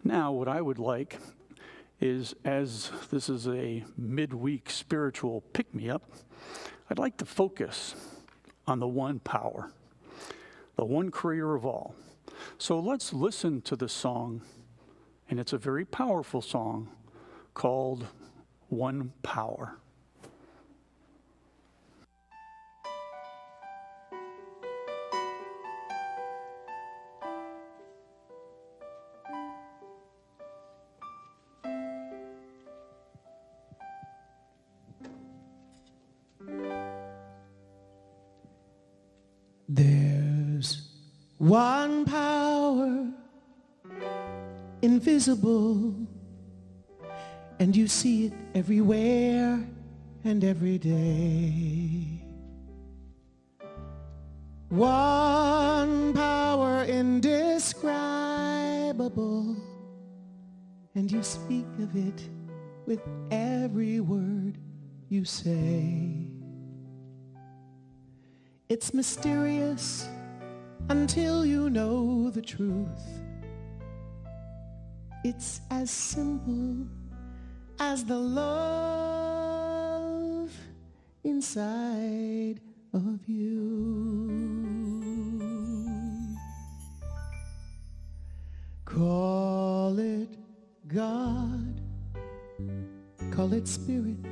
Now, what I would like is, as this is a midweek spiritual pick-me-up, I'd like to focus on the one power, the one creator of all. So let's listen to the song, and it's a very powerful song called One Power. There's one power, invisible, and you see it everywhere and every day. One power indescribable, and you speak of it with every word you say. It's mysterious until you know the truth. It's as simple as the love inside of you. Call it God, call it Spirit,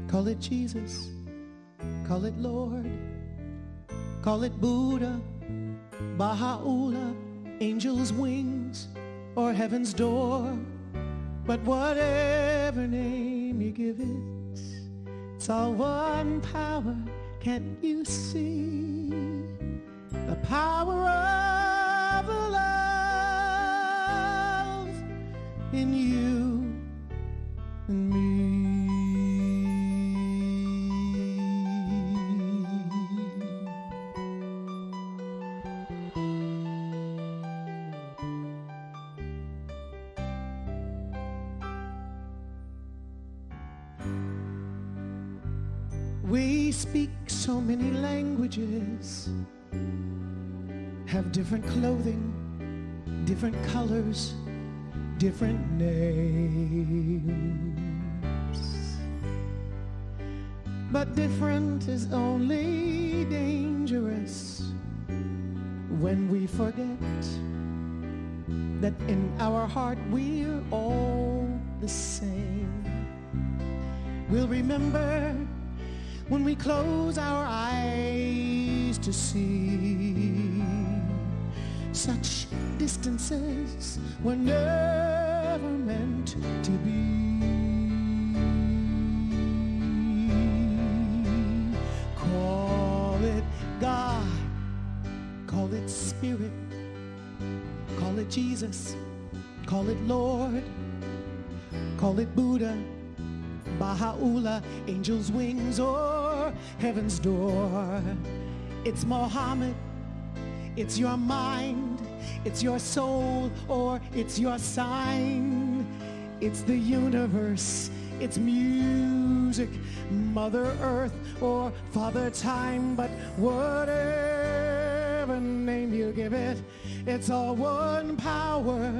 call it Jesus, call it Lord, call it Buddha, Baha'u'llah, angel's wings, or heaven's door. But whatever name you give it, it's all one power. Can't you see the power of the love in you and me? We speak so many languages, have different clothing, different colors, different names. But different is only dangerous when we forget that in our heart we're all the same. We'll remember when we close our eyes to see such distances were never meant to be. Call it God, call it Spirit, call it Jesus, call it Lord, call it Buddha, Baha'u'llah, angel's wings, or heaven's door. It's Muhammad, it's your mind, it's your soul, or it's your sign. It's the universe, it's music, Mother Earth, or Father Time. But whatever name you give it, it's all one power.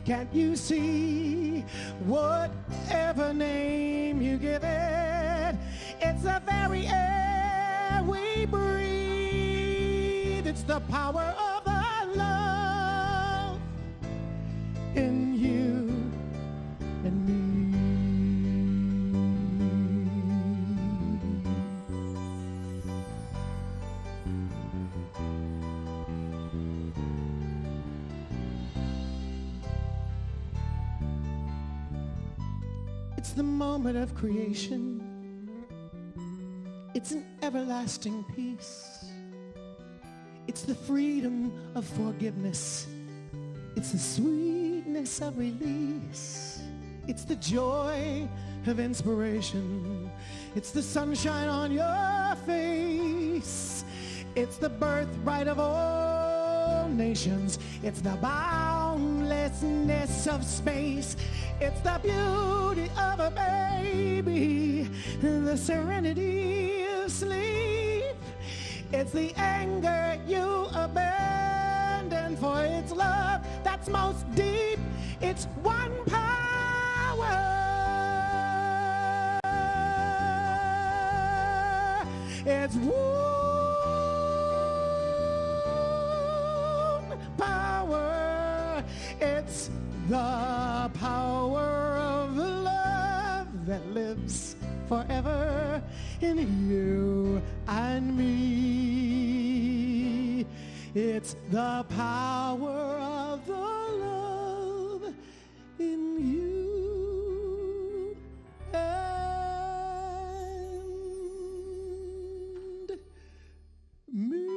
Can't you see? Whatever name you give it, it's the very air we breathe. It's the power of the love in you and me. It's the moment of creation. It's an everlasting peace. It's the freedom of forgiveness. It's the sweetness of release. It's the joy of inspiration. It's the sunshine on your face. It's the birthright of all nations. It's the boundlessness of space. It's the beauty of a baby, the serenity of sleep. It's the anger you abandon for its love that's most deep. It's one power. It's one power. It's the power of love that lives forever in you and me. It's the power of the love in you and me.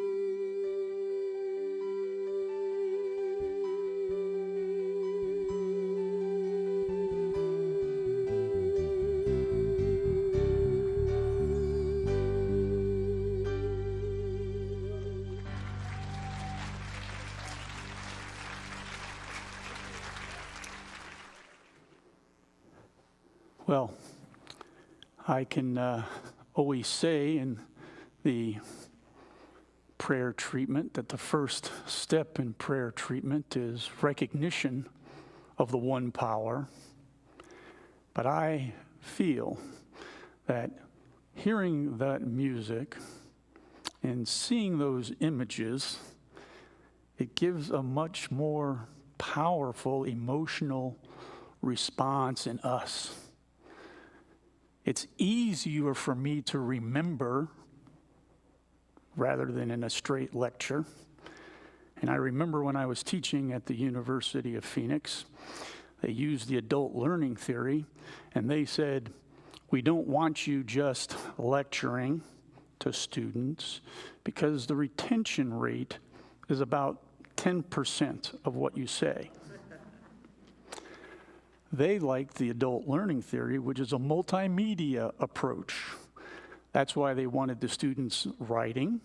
Well, I can always say in the prayer treatment that the first step in prayer treatment is recognition of the one power. But I feel that hearing that music and seeing those images, it gives a much more powerful emotional response in us. It's easier for me to remember rather than in a straight lecture. And I remember when I was teaching at the University of Phoenix, they used the adult learning theory, and they said, we don't want you just lecturing to students because the retention rate is about 10% of what you say. They liked the adult learning theory, which is a multimedia approach. That's why they wanted the students writing.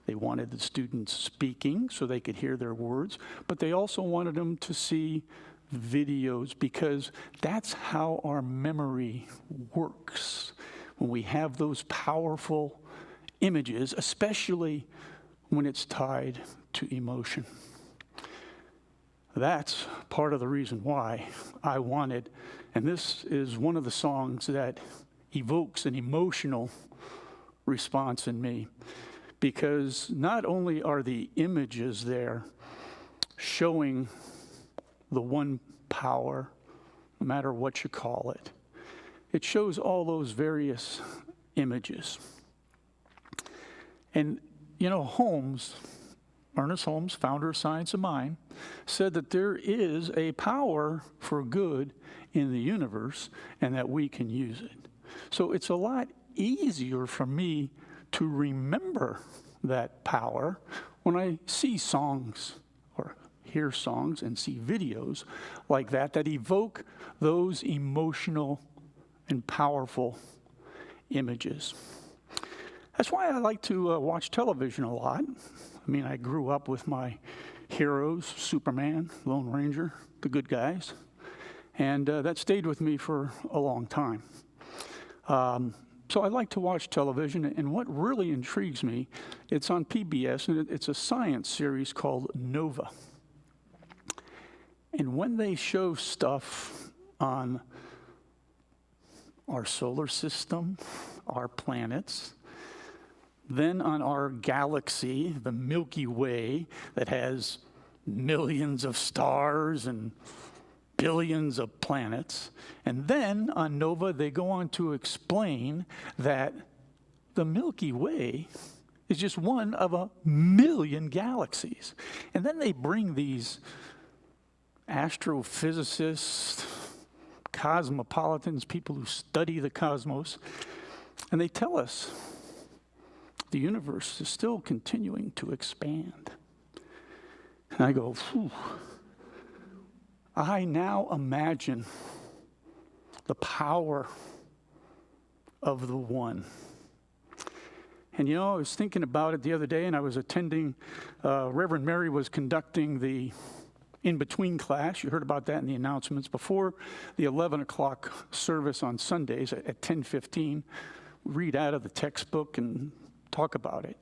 They wanted the students speaking so they could hear their words, but they also wanted them to see videos because that's how our memory works. When we have those powerful images, especially when it's tied to emotion. That's part of the reason why I wanted, and this is one of the songs that evokes an emotional response in me, because not only are the images there showing the one power, no matter what you call it, it shows all those various images. And, you know, Ernest Holmes, founder of Science of Mind, said that there is a power for good in the universe and that we can use it. So it's a lot easier for me to remember that power when I see songs or hear songs and see videos like that evoke those emotional and powerful images. That's why I like to watch television a lot. I mean, I grew up with my heroes, Superman, Lone Ranger, the good guys, and that stayed with me for a long time. So I like to watch television, and what really intrigues me, it's on PBS, and it's a science series called Nova. And when they show stuff on our solar system, our planets, then on our galaxy, the Milky Way, that has millions of stars and billions of planets. And then on Nova, they go on to explain that the Milky Way is just one of a million galaxies. And then they bring these astrophysicists, cosmopolitans, people who study the cosmos, and they tell us the universe is still continuing to expand. And I go, phew. I now imagine the power of the one. And you know, I was thinking about it the other day, and I was attending, Reverend Mary was conducting the in-between class. You heard about that in the announcements. Before the 11 o'clock service on Sundays at 10:15, read out of the textbook and talk about it.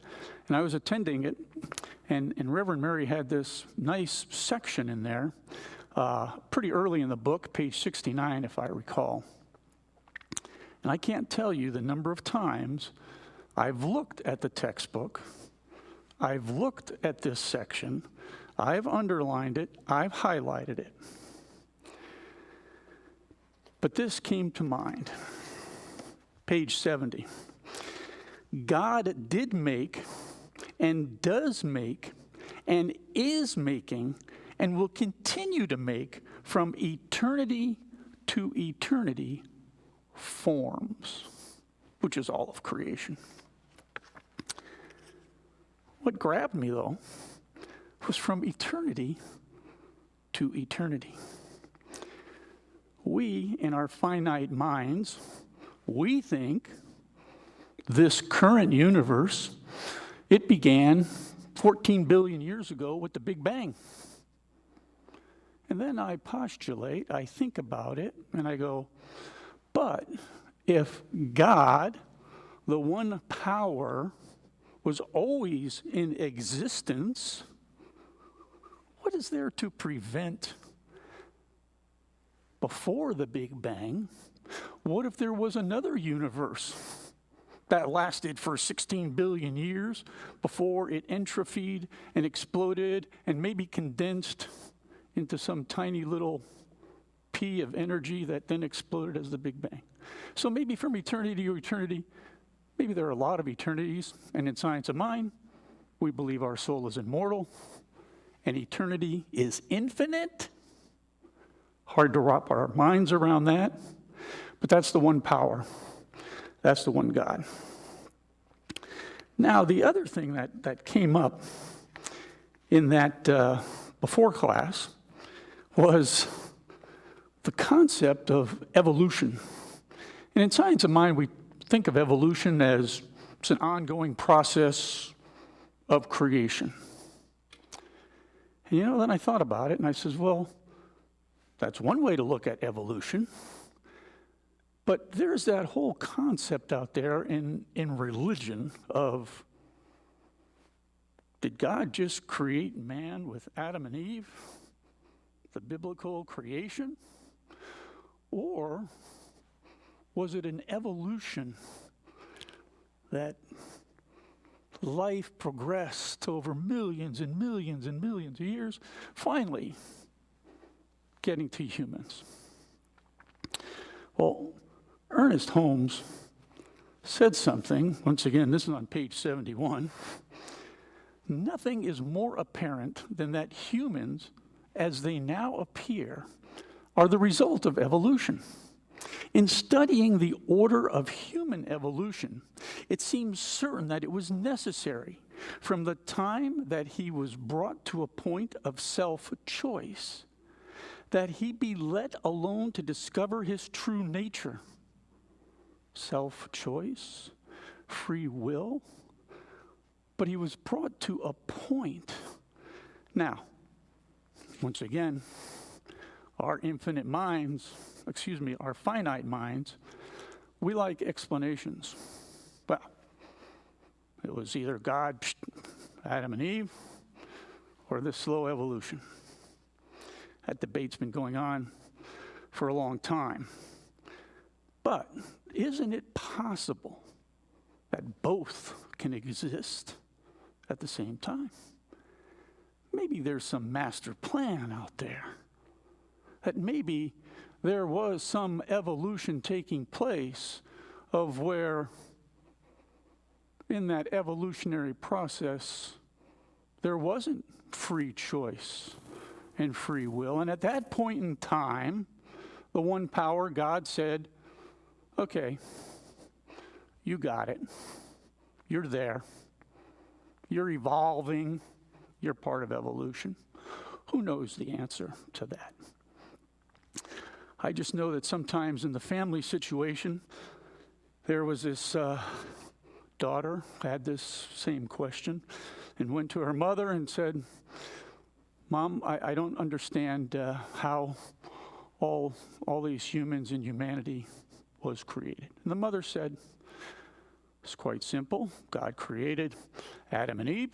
And I was attending it, and Reverend Mary had this nice section in there pretty early in the book, page 69, if I recall. And I can't tell you the number of times I've looked at the textbook, I've looked at this section, I've underlined it, I've highlighted it. But this came to mind. Page 70. God did make and does make and is making and will continue to make from eternity to eternity forms, which is all of creation. What grabbed me, though, was from eternity to eternity. We, in our finite minds, we think this current universe, it began 14 billion years ago with the Big Bang. And then I postulate, I think about it, and I go, but if God, the one power, was always in existence, what is there to prevent before the Big Bang? What if there was another universe that lasted for 16 billion years before it entrophied and exploded and maybe condensed into some tiny little pea of energy that then exploded as the Big Bang? So maybe from eternity to eternity, maybe there are a lot of eternities, and in Science of Mind, we believe our soul is immortal and eternity is infinite. Hard to wrap our minds around that, but that's the one power. That's the one God. Now, the other thing that came up in that before class was the concept of evolution. And in Science of Mind, we think of evolution as it's an ongoing process of creation. And then I thought about it, and I says, well, that's one way to look at evolution. But there's that whole concept out there in religion of, did God just create man with Adam and Eve, the biblical creation? Or was it an evolution that life progressed over millions and millions and millions of years, finally getting to humans? Well, Ernest Holmes said something, once again, this is on page 71. Nothing is more apparent than that humans, as they now appear, are the result of evolution. In studying the order of human evolution, it seems certain that it was necessary from the time that he was brought to a point of self-choice, that he be let alone to discover his true nature. Self-choice, free will, but he was brought to a point. Now, once again, our finite minds, we like explanations. Well, it was either God, Adam and Eve, or this slow evolution. That debate's been going on for a long time. But isn't it possible that both can exist at the same time? Maybe there's some master plan out there. That maybe there was some evolution taking place of where in that evolutionary process there wasn't free choice and free will. And at that point in time, the one power, God, said, okay, you got it. You're there. You're evolving. You're part of evolution. Who knows the answer to that? I just know that sometimes in the family situation, there was this daughter had this same question and went to her mother and said, Mom, I don't understand how all these humans and humanity was created. And the mother said, it's quite simple. God created Adam and Eve.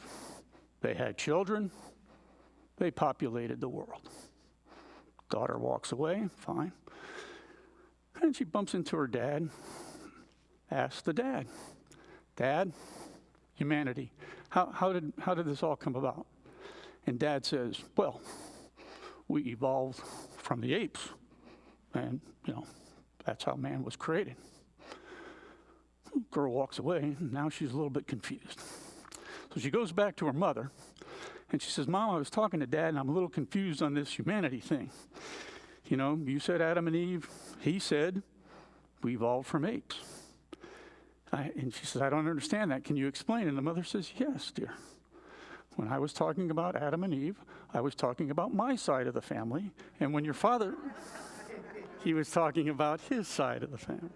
They had children. They populated the world. Daughter walks away, fine. And she bumps into her dad, asks the dad, Dad, humanity, how did this all come about? And Dad says, well, we evolved from the apes, and, that's how man was created. Girl walks away, and now she's a little bit confused. So she goes back to her mother, and she says, Mom, I was talking to Dad, and I'm a little confused on this humanity thing. You said Adam and Eve. He said we evolved from apes. And she says, I don't understand that. Can you explain? And the mother says, yes, dear. When I was talking about Adam and Eve, I was talking about my side of the family. And when your father, he was talking about his side of the family.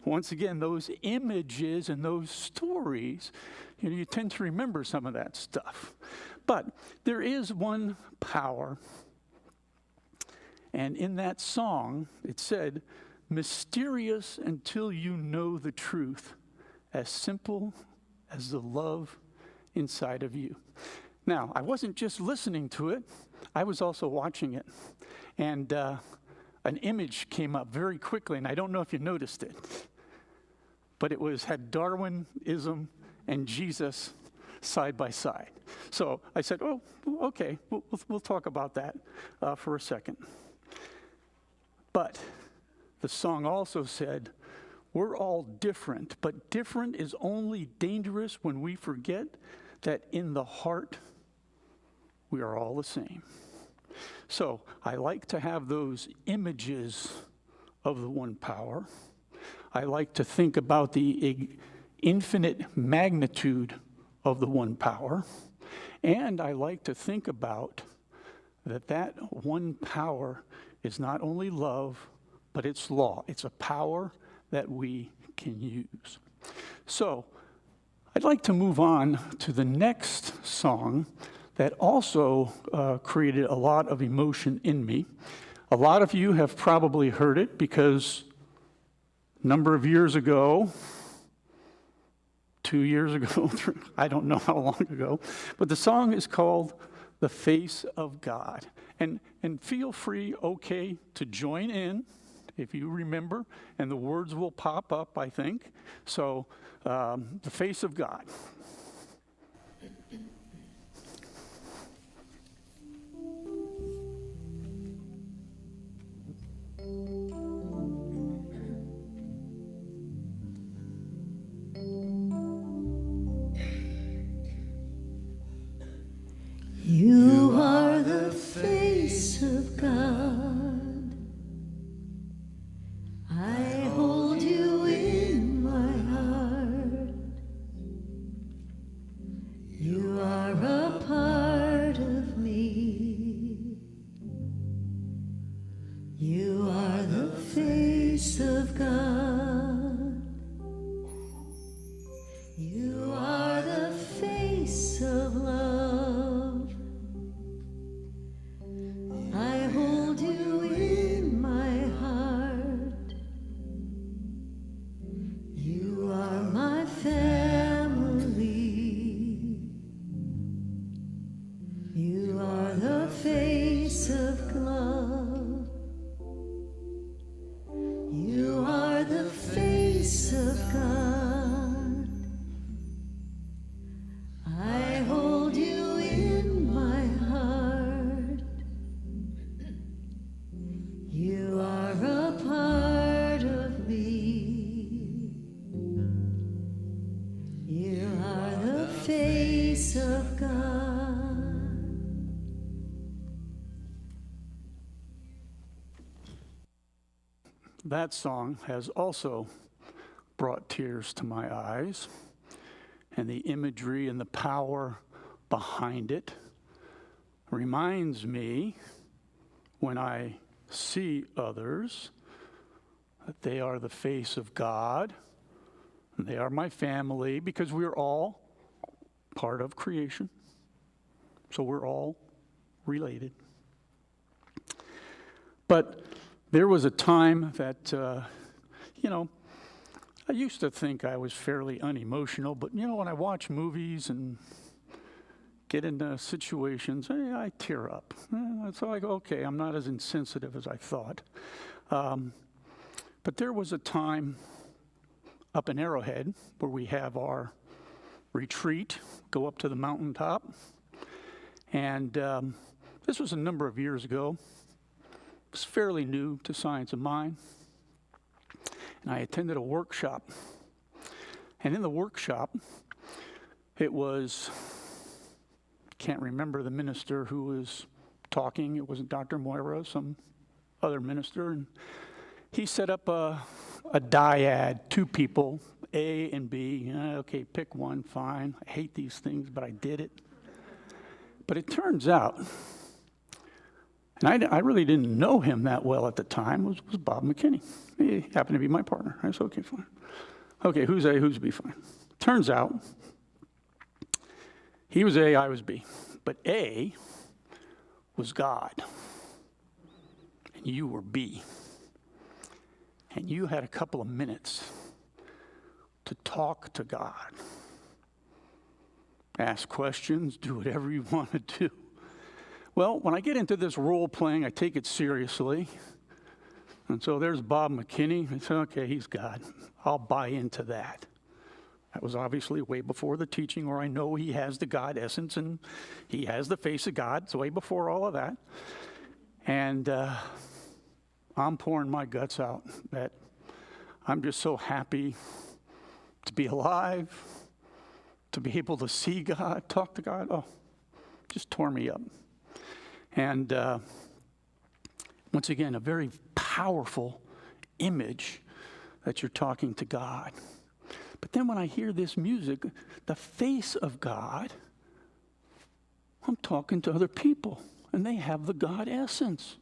Once again, those images and those stories, you tend to remember some of that stuff. But there is one power. And in that song, it said, mysterious until you know the truth, as simple as the love inside of you. Now, I wasn't just listening to it, I was also watching it. And an image came up very quickly, and I don't know if you noticed it, but it had Darwinism and Jesus side by side. So I said, oh, okay, we'll talk about that for a second. But the song also said, we're all different, but different is only dangerous when we forget that in the heart, we are all the same. So I like to have those images of the one power. I like to think about the infinite magnitude of the one power. And I like to think about that one power is not only love, but it's law. It's a power that we can use. So I'd like to move on to the next song that also created a lot of emotion in me. A lot of you have probably heard it because a number of years ago, 2 years ago, I don't know how long ago, but the song is called The Face of God. And feel free, okay, to join in if you remember, and the words will pop up, I think. So, The Face of God. You are the face of God. I hold you in my heart. You are a part of me. You are the face of God. You are the face of love. I hold you in my heart. You are my family. You are the face of love. You are the face of God. I hold you in my heart. You are a part of me. You are the face of God. That song has also brought tears to my eyes, and the imagery and the power behind it reminds me when I see others that they are the face of God, and they are my family, because we're all part of creation, so we're all related. But there was a time that, I used to think I was fairly unemotional, but when I watch movies and get into situations, I tear up. So I go, okay, I'm not as insensitive as I thought. But there was a time up in Arrowhead where we have our retreat, go up to the mountaintop. And this was a number of years ago. It was fairly new to Science of Mind. And I attended a workshop. And in the workshop, it was, can't remember the minister who was talking. It wasn't Dr. Moira, some other minister. And he set up a dyad, two people, A and B. Okay, pick one, fine. I hate these things, but I did it. But it turns out, and I really didn't know him that well at the time, was Bob McKinney. He happened to be my partner. I said, okay, fine. Okay, who's A, who's B, fine. Turns out, he was A, I was B. But A was God, and you were B. And you had a couple of minutes to talk to God. Ask questions, do whatever you want to do. Well, when I get into this role playing, I take it seriously. And so there's Bob McKinney. I said, okay, he's God. I'll buy into that. That was obviously way before the teaching, or I know he has the God essence and he has the face of God. It's way before all of that. And I'm pouring my guts out that I'm just so happy to be alive, to be able to see God, talk to God. Oh, just tore me up. And once again, a very powerful image that you're talking to God. But then when I hear this music, the face of God, I'm talking to other people, and they have the God essence.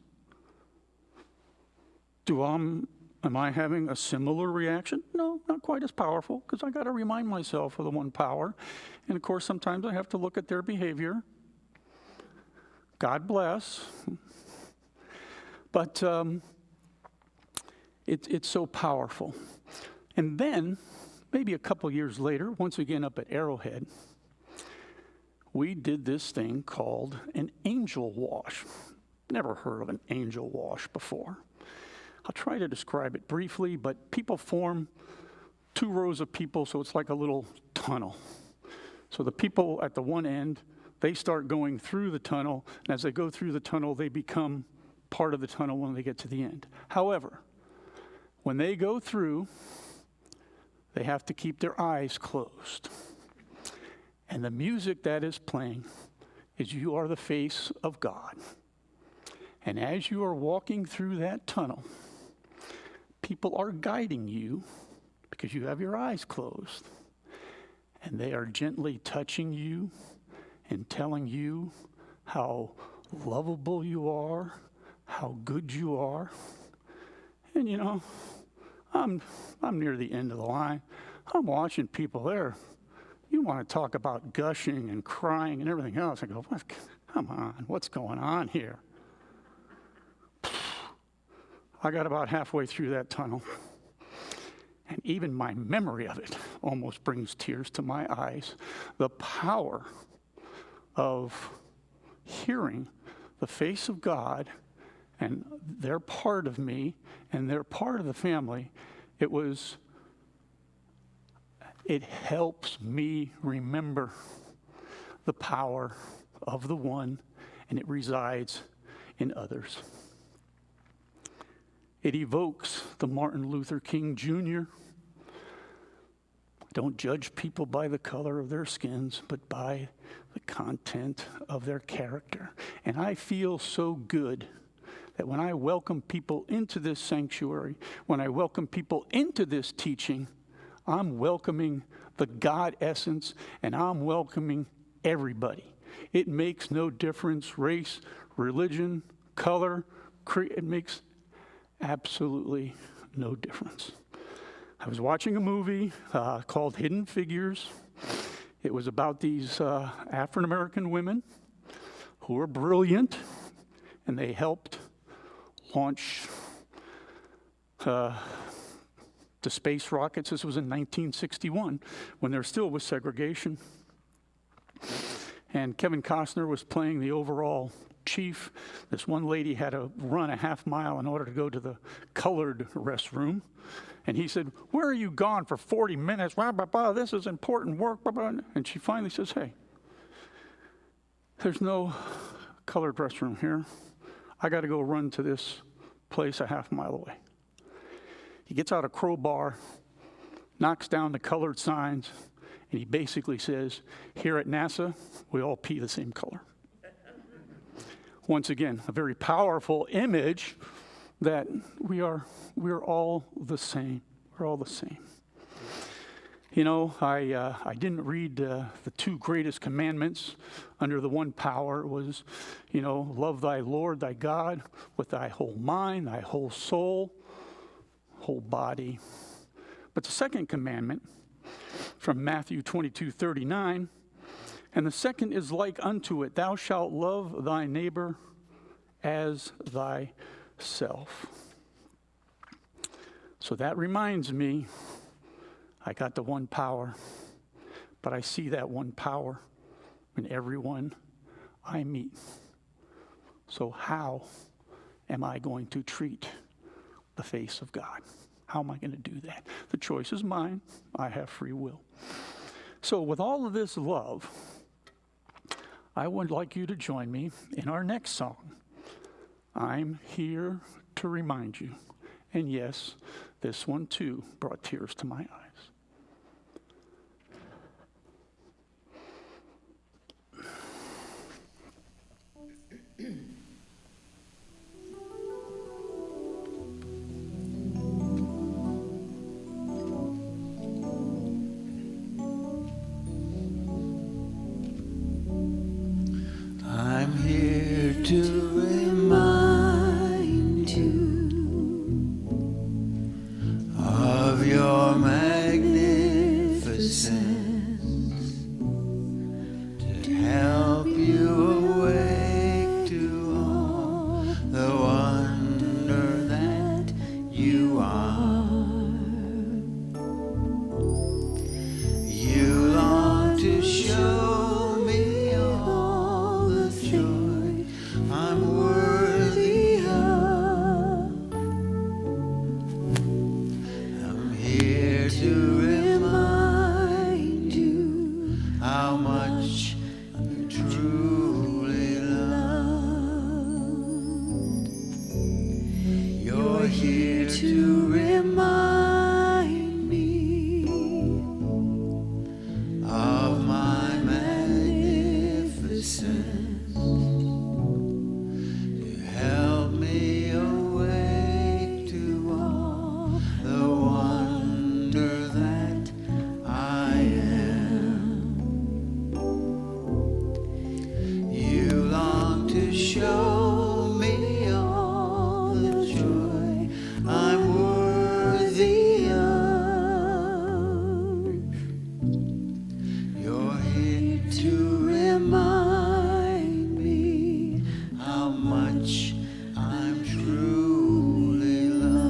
Am I having a similar reaction? No, not quite as powerful, because I got to remind myself of the one power. And of course, sometimes I have to look at their behavior. God bless. But it's so powerful. And then, maybe a couple years later, once again up at Arrowhead, we did this thing called an angel wash. Never heard of an angel wash before. I'll try to describe it briefly, but people form two rows of people, so it's like a little tunnel. So the people at the one end, they start going through the tunnel, and as they go through the tunnel, they become part of the tunnel when they get to the end. However, when they go through, they have to keep their eyes closed. And the music that is playing is You Are the Face of God. And as you are walking through that tunnel, people are guiding you because you have your eyes closed. And they are gently touching you and telling you how lovable you are, how good you are. And you know, I'm near the end of the line. I'm watching people there. You want to talk about gushing and crying and everything else. I go, come on, what's going on here? I got about halfway through that tunnel, and even my memory of it almost brings tears to my eyes. The power of hearing the face of God, and they're part of me, and they're part of the family. It helps me remember the power of the one, and it resides in others. It evokes the Martin Luther King Jr. Don't judge people by the color of their skins, but by the content of their character. And I feel so good that when I welcome people into this sanctuary, when I welcome people into this teaching, I'm welcoming the God essence, and I'm welcoming everybody. It makes no difference, race, religion, color, it makes absolutely no difference. I was watching a movie called Hidden Figures. It was about these African American women who were brilliant, and they helped launch the space rockets. This was in 1961, when there still was segregation. and Kevin Costner was playing the overall chief. This one lady had to run a half mile in order to go to the colored restroom. And he said, "Where are you gone for 40 minutes? Blah, blah, blah. This is important work." Blah, blah. And she finally says, "Hey, there's no colored restroom here. I got to go run to this place a half mile away." He gets out a crowbar, knocks down the colored signs, and he basically says, "Here at NASA, we all pee the same color." Once again, a very powerful image that we're all the same. We're all the same. You know, I didn't read the two greatest commandments under the one power. It was, you know, love thy Lord, thy God, with thy whole mind, thy whole soul, whole body. But the second commandment from Matthew 22:39, and the second is like unto it, thou shalt love thy neighbor as thyself. So that reminds me, I got the one power, but I see that one power in everyone I meet. So how am I going to treat the face of God? How am I going to do that? The choice is mine. I have free will. So with all of this love, I would like you to join me in our next song. I'm here to remind you. And yes, this one too brought tears to my eyes. I'm here to remind you of your magnificence, to help you awake to all the wonder that you are. You long to show me all the joy I'm worthy of. I'm here to remind you how much you truly loved. You're here to remind me of my magnificence, to help me awake to all the wonder that I am. You long to show me all the joy I'm worthy of. You're here to remind me how much I'm truly loved.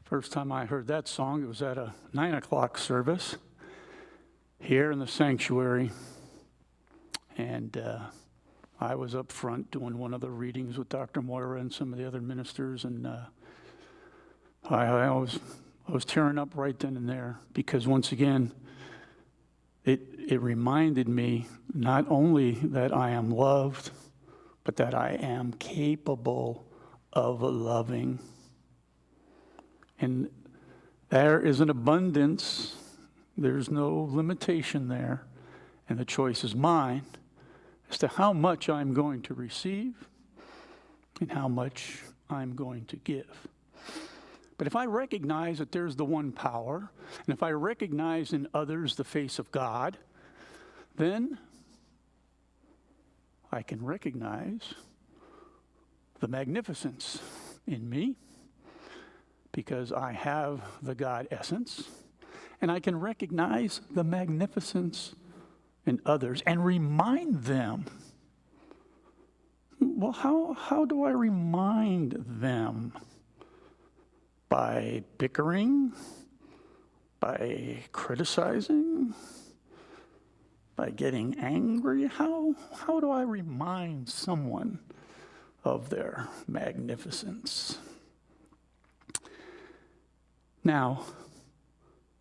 First time I heard that song, it was at a 9 o'clock service here in the sanctuary. And I was up front doing one of the readings with Dr. Moira and some of the other ministers. And I was tearing up right then and there, because once again, it reminded me not only that I am loved, but that I am capable of loving. And there is an abundance. There's no limitation there. And the choice is mine as to how much I'm going to receive and how much I'm going to give. But if I recognize that there's the one power, and if I recognize in others the face of God, then I can recognize the magnificence in me, because I have the God essence, and I can recognize the magnificence in others and remind them. Well, how do I remind them? By bickering? By criticizing? By getting angry? How do I remind someone of their magnificence? Now,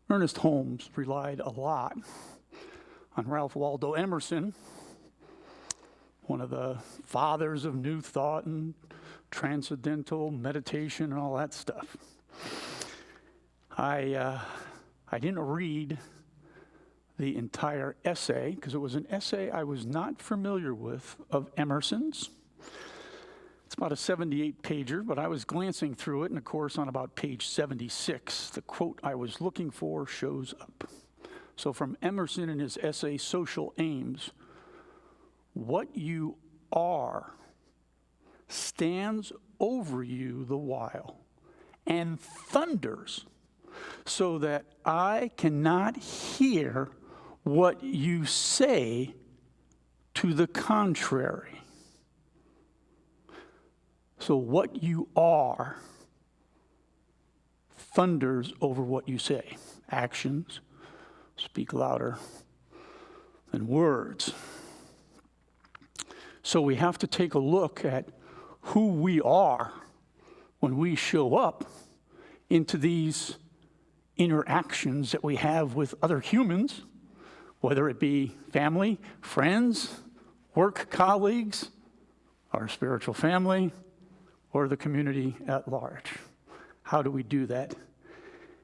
Ernest Holmes relied a lot on Ralph Waldo Emerson, one of the fathers of New Thought and transcendental meditation and all that stuff. I didn't read the entire essay because it was an essay I was not familiar with of Emerson's. It's about a 78-pager, but I was glancing through it, and of course on about page 76, the quote I was looking for shows up. So from Emerson in his essay, Social Aims, what you are stands over you the while and thunders so that I cannot hear what you say to the contrary. So what you are thunders over what you say. Actions speak louder than words. So we have to take a look at who we are when we show up into these interactions that we have with other humans, whether it be family, friends, work colleagues, our spiritual family, or the community at large. How do we do that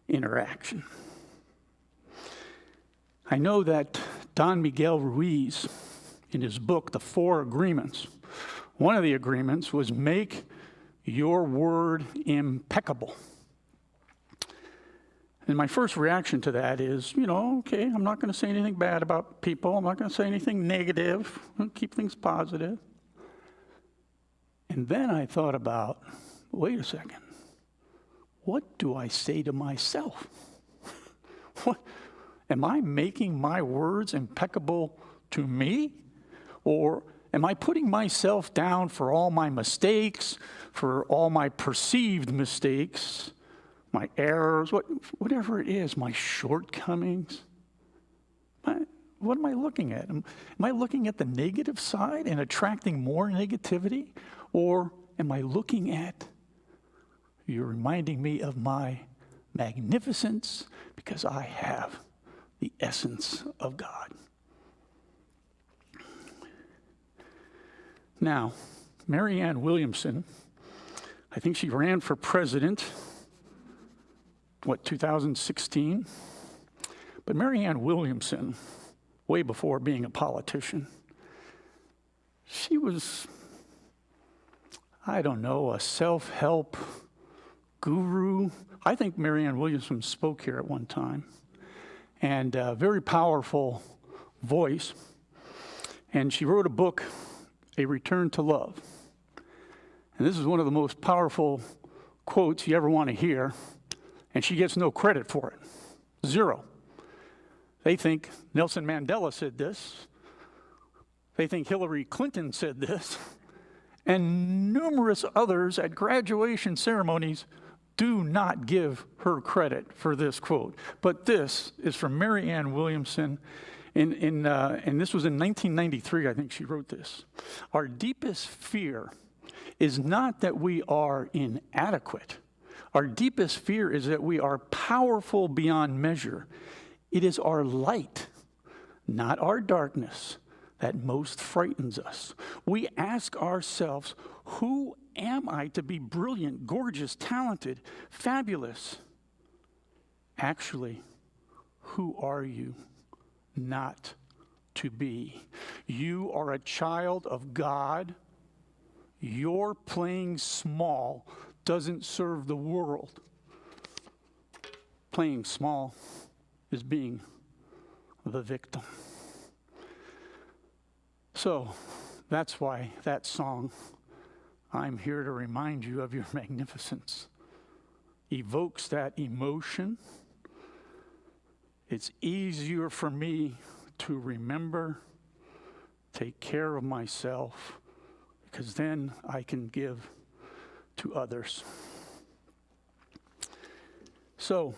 interaction? I know that Don Miguel Ruiz, in his book, The Four Agreements, one of the agreements was make your word impeccable. And my first reaction to that is, okay, I'm not going to say anything bad about people. I'm not going to say anything negative. I'll keep things positive. And then I thought about, wait a second. What do I say to myself? What? Am I making my words impeccable to me? Or am I putting myself down for all my mistakes, for all my perceived mistakes, my errors, whatever it is, my shortcomings? What am I looking at? Am I looking at the negative side and attracting more negativity? Or am I looking at, you're reminding me of my magnificence because I have the essence of God. Now, Marianne Williamson, I think she ran for president, 2016? But Marianne Williamson, way before being a politician, she was, a self-help guru. I think Marianne Williamson spoke here at one time, and a very powerful voice. And she wrote a book, A Return to Love. And this is one of the most powerful quotes you ever want to hear, and she gets no credit for it. Zero. They think Nelson Mandela said this. They think Hillary Clinton said this. And numerous others at graduation ceremonies do not give her credit for this quote. But this is from Marianne Williamson, and this was in 1993, I think she wrote this. Our deepest fear is not that we are inadequate. Our deepest fear is that we are powerful beyond measure. It is our light, not our darkness, that most frightens us. We ask ourselves, who am I to be brilliant, gorgeous, talented, fabulous? Actually, who are you not to be? You are a child of God. Your playing small doesn't serve the world. Playing small is being the victim. So that's why that song, I'm here to remind you of your magnificence, evokes that emotion. It's easier for me to remember, take care of myself, because then I can give to others. So,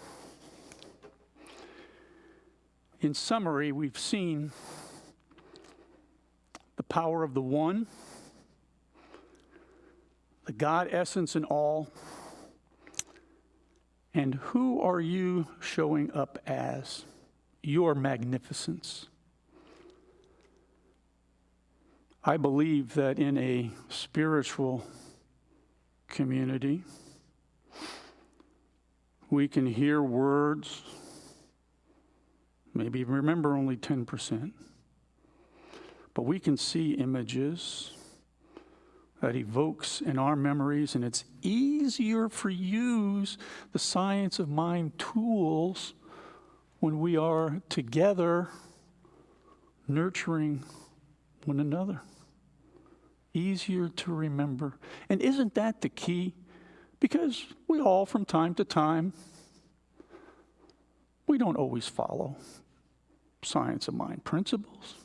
in summary, we've seen the power of the one, the God essence in all, and who are you showing up as? Your magnificence. I believe that in a spiritual community, we can hear words, maybe remember only 10%, but we can see images that evokes in our memories, and it's easier for use the science of mind tools when we are together nurturing one another. Easier to remember. And isn't that the key? Because we all, from time to time, we don't always follow science of mind principles,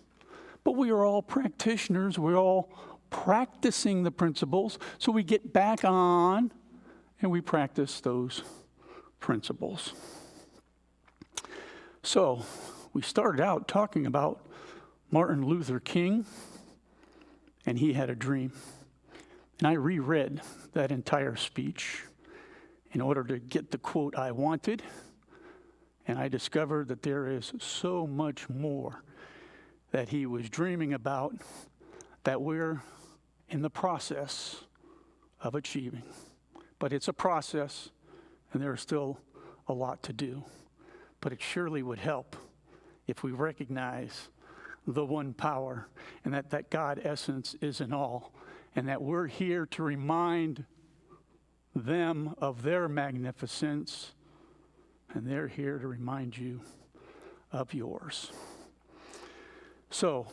but we are all practitioners. We're all practicing the principles, so we get back on and we practice those principles. So we started out talking about Martin Luther King, and he had a dream. And I reread that entire speech in order to get the quote I wanted, and I discovered that there is so much more that he was dreaming about that we're in the process of achieving. But it's a process, and there's still a lot to do. But it surely would help if we recognize the one power, and that God essence is in all, and that we're here to remind them of their magnificence, and they're here to remind you of yours. So,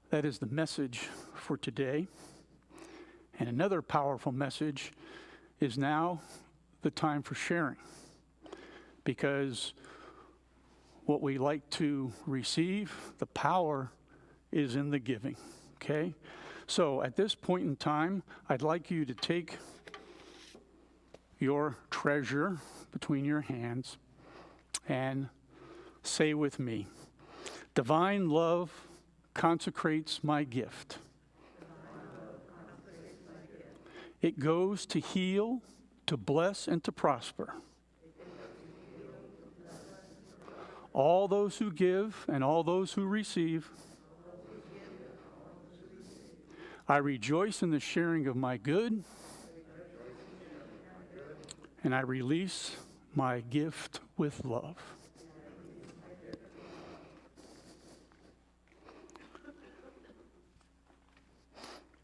that is the message for today. And another powerful message is now the time for sharing, because what we like to receive, the power is in the giving, okay? So at this point in time, I'd like you to take your treasure between your hands and say with me, divine love consecrates my gift. It goes to heal, to bless, and to prosper. All those who give and all those who receive. I rejoice in the sharing of my good, and I release my gift with love.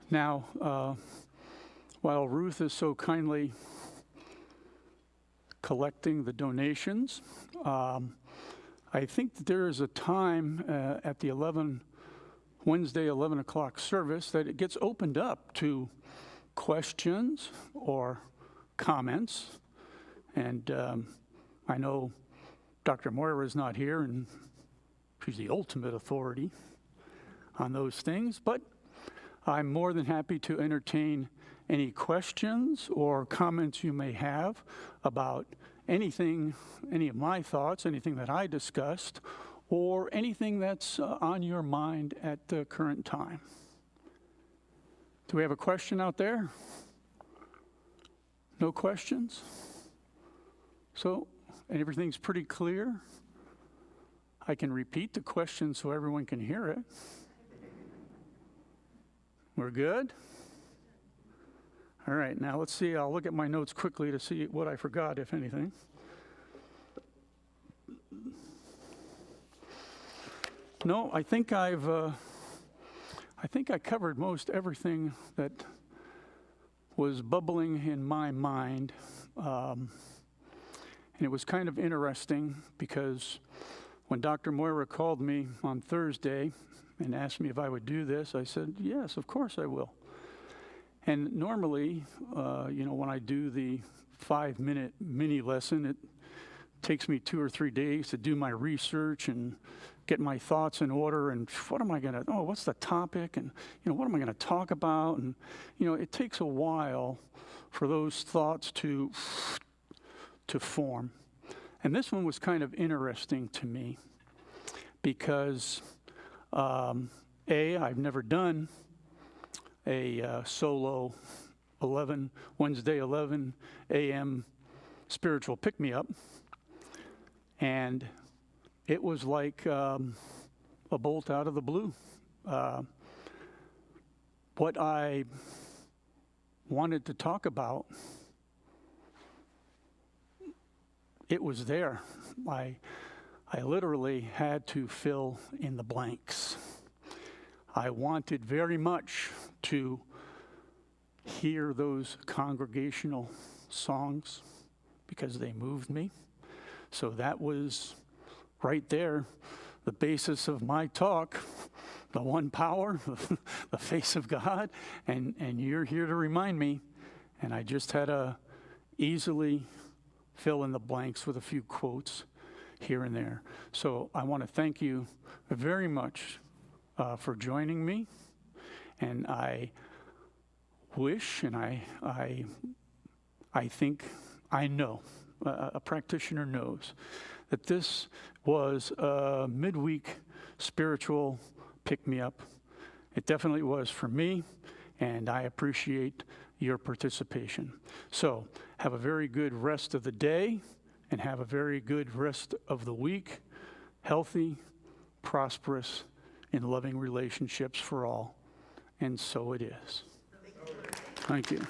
Now, while Ruth is so kindly collecting the donations, I think that there is a time at the Wednesday 11 o'clock service that it gets opened up to questions or comments. And I know Dr. Moira is not here, and she's the ultimate authority on those things, but I'm more than happy to entertain any questions or comments you may have about anything, any of my thoughts, anything that I discussed, or anything that's on your mind at the current time. Do we have a question out there? No questions? So everything's pretty clear. I can repeat the question so everyone can hear it. We're good? All right, now let's see. I'll look at my notes quickly to see what I forgot, if anything. No, I think I covered most everything that was bubbling in my mind. And it was kind of interesting because when Dr. Moira called me on Thursday and asked me if I would do this, I said, yes, of course I will. And normally, when I do the 5-minute mini lesson, it takes me 2 or 3 days to do my research and get my thoughts in order, and what's the topic, and what am I going to talk about, and it takes a while for those thoughts to form. And this one was kind of interesting to me because I've never done a solo Wednesday 11 a.m. spiritual pick-me-up, and it was like a bolt out of the blue. What I wanted to talk about, it was there. I literally had to fill in the blanks. I wanted very much to hear those congregational songs because they moved me. So that was right there, the basis of my talk, the one power, the face of God, and you're here to remind me, and I just had to easily fill in the blanks with a few quotes here and there. So I want to thank you very much for joining me, and I wish, and I think, I know, a practitioner knows, that this was a midweek spiritual pick-me-up. It definitely was for me, and I appreciate your participation. So have a very good rest of the day, and have a very good rest of the week, healthy, prosperous, in loving relationships for all. And so it is. Thank you.